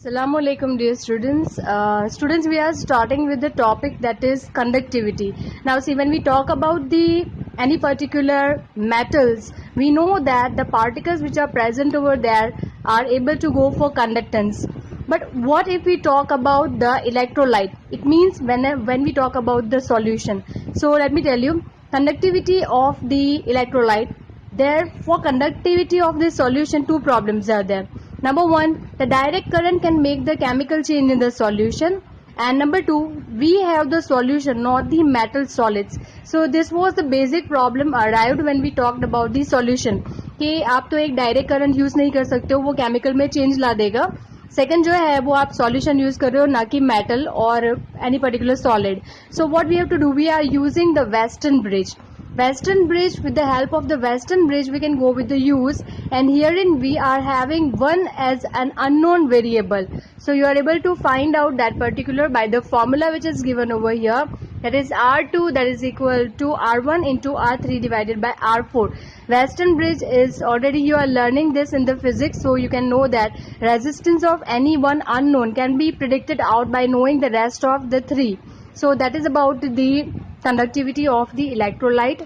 Assalamu alaikum dear students. Students, we are starting with the topic that is conductivity. Now see, when we talk about the any particular metals, we know that the particles which are present over there are able to go for conductance. But what if we talk about the electrolyte? It means when we talk about the solution. So let me tell you, conductivity of the electrolyte. There, for conductivity of this solution, two problems are there. Number one, the direct current can make the chemical change in the solution, and number two, we have the solution, not the metal solids. So this was the basic problem arrived when we talked about the solution कि आप तो एक direct current use नहीं कर सकते हो, वो chemical में चेंज ला देगा. सेकंड जो है वो आप सॉल्यूशन यूज कर रहे हो, ना कि मेटल और any particular solid. So what we have to do, we are using the western bridge. Western bridge, with the help of the western bridge we can go with the use, and herein we are having one as an unknown variable. So you are able to find out that particular by the formula which is given over here, that is R2, that is equal to R1 into R3 divided by R4. Western bridge is already, you are learning this in the physics, so you can know that resistance of any one unknown can be predicted out by knowing the rest of the three. So that is about the conductivity of the electrolyte.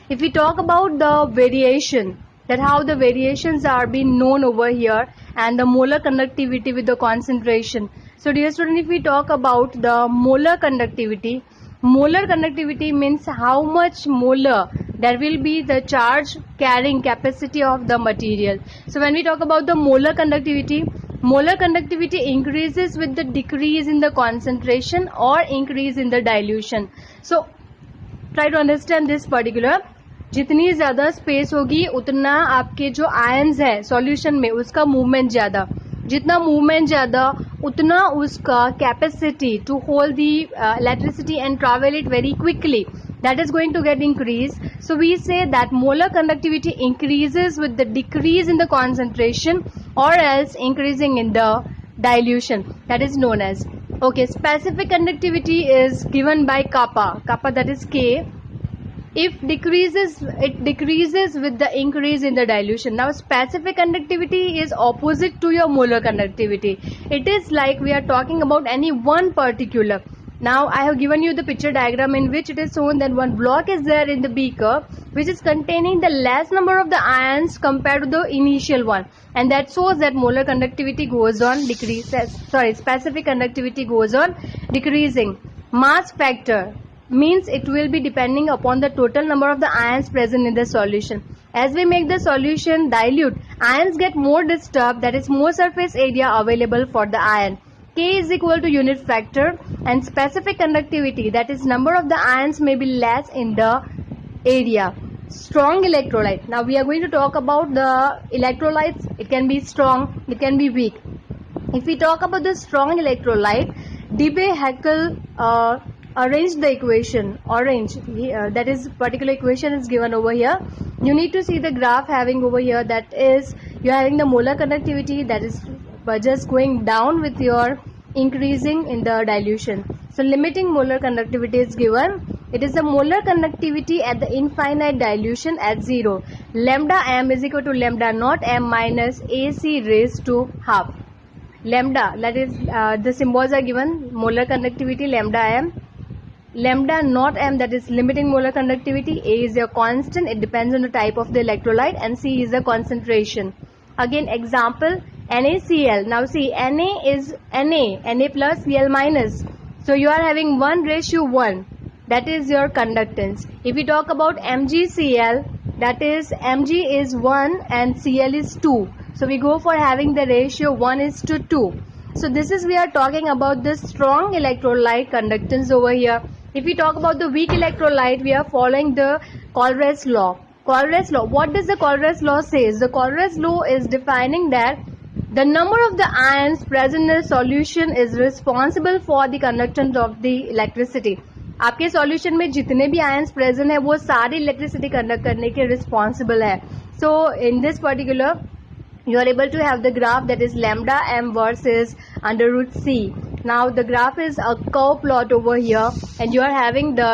If we talk about the variation, that how the variations are being known over here, and the molar conductivity with the concentration. So dear student, if we talk about the molar conductivity means how much molar there will be the charge carrying capacity of the material. So when we talk about the molar conductivity increases with the decrease in the concentration or increase in the dilution. So try to understand this particular. जितनी ज़्यादा space होगी उतना आपके जो ions है solution में उसका movement ज़्यादा, जितना मूवमेंट ज़्यादा उतना उसका capacity to hold the electricity and travel it very quickly, that is going to get increased. So we say that molar conductivity increases with the decrease in the concentration or else increasing in the dilution. That is known as, okay, specific conductivity is given by kappa, that is K. If decreases, it decreases with the increase in the dilution. Now specific conductivity is opposite to your molar conductivity. It is like we are talking about any one particular. Now I have given you the picture diagram in which it is shown that one block is there in the beaker which is containing the less number of the ions compared to the initial one, and that shows that molar conductivity goes on specific conductivity goes on decreasing. Mass factor means it will be depending upon the total number of the ions present in the solution. As we make the solution dilute, ions get more disturbed, that is more surface area available for the ion. K is equal to unit factor, and specific conductivity, that is number of the ions may be less in the area. Strong electrolyte. Now we are going to talk about the electrolytes. It can be strong, it can be weak. If we talk about the strong electrolyte, Debye-Heckel arranged the equation, that is particular equation is given over here. You need to see the graph having over here, that is you are having the molar conductivity, that is by just going down with your increasing in the dilution. So limiting molar conductivity is given. It is the molar conductivity at the infinite dilution at 0. Lambda m is equal to lambda naught m minus AC raised to half. Lambda, that is the symbols are given, molar conductivity lambda m. Lambda naught m, that is limiting molar conductivity. A is your constant, it depends on the type of the electrolyte, and C is the concentration. Again example, NaCl. Now see, Na is Na plus Cl minus. So you are having 1:1. That is your conductance. If we talk about MgCl, that is Mg is 1 and Cl is 2. So we go for having the ratio 1:2. So this is, we are talking about the strong electrolyte conductance over here. If we talk about the weak electrolyte, we are following the Colruyt's law. Colruyt's law. What does the Colruyt's law says? The Colruyt's law is defining that the number of the ions present in the solution is responsible for the conductance of the electricity. आपके solution में जितने भी ions present है वो सारी electricity conduct करने के responsible है. So in this particular you are able to have the graph, that is lambda m versus under root c. Now the graph is a curve plot over here, and you are having the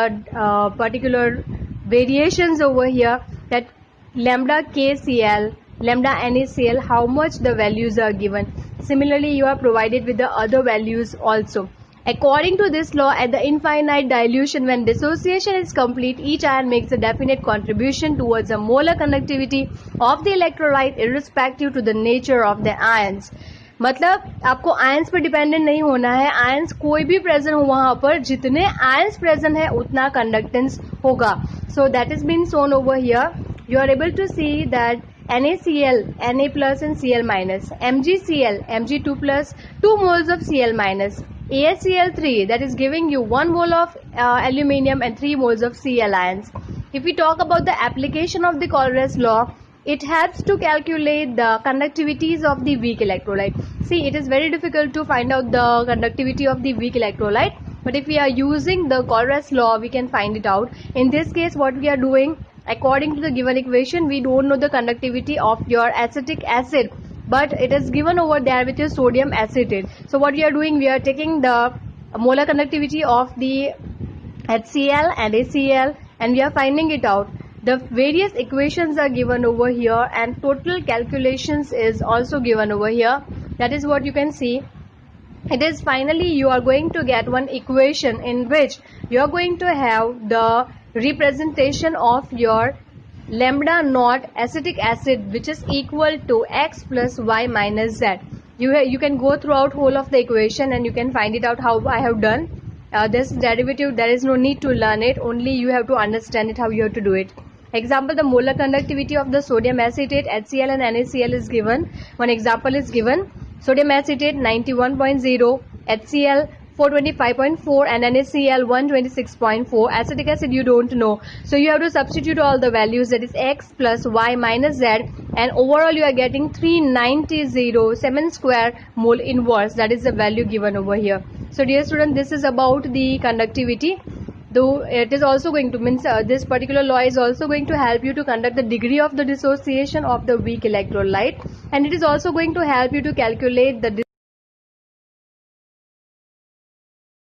particular variations over here, that lambda kcl, lambda NaCl, how much the values are given. Similarly, you are provided with the other values also. According to this law, at the infinite dilution, when dissociation is complete, each ion makes a definite contribution towards the molar conductivity of the electrolyte irrespective to the nature of the ions. मतलब आपको ions पर dependent नहीं होना है, ions कोई भी present हो वहां पर, जितने आयंस प्रेजेंट है उतना कंडक्टेंस होगा. So that is been shown over here. You are able to see that NaCl, Na plus and Cl minus, MgCl, Mg2 plus, 2 moles of Cl minus, AsCl3, that is giving you 1 mole of aluminium and 3 moles of Cl ions. If we talk about the application of the Colrat's law, it helps to calculate the conductivities of the weak electrolyte. See, it is very difficult to find out the conductivity of the weak electrolyte, but if we are using the Colrat's law, we can find it out. In this case, what we are doing, according to the given equation, we don't know the conductivity of your acetic acid, but it is given over there with your sodium acetate. So what we are doing, we are taking the molar conductivity of the HCl and ACl and we are finding it out. The various equations are given over here and total calculations is also given over here. That is what you can see. It is finally you are going to get one equation in which you are going to have the representation of your lambda naught acetic acid, which is equal to x plus y minus z. You can go throughout whole of the equation and you can find it out how I have done this derivative. There is no need to learn it, only you have to understand it how you have to do it. Example, the molar conductivity of the sodium acetate, HCl and NaCl is given. One example is given. Sodium acetate 91.0, HCl 425.4 and NaCl 126.4. Acetic acid you don't know, so you have to substitute all the values, that is x plus y minus z, and overall you are getting 390.07 square mole inverse. That is the value given over here. So dear student, this is about the conductivity. Though it is also going to means this particular law is also going to help you to conduct the degree of the dissociation of the weak electrolyte, and it is also going to help you to calculate the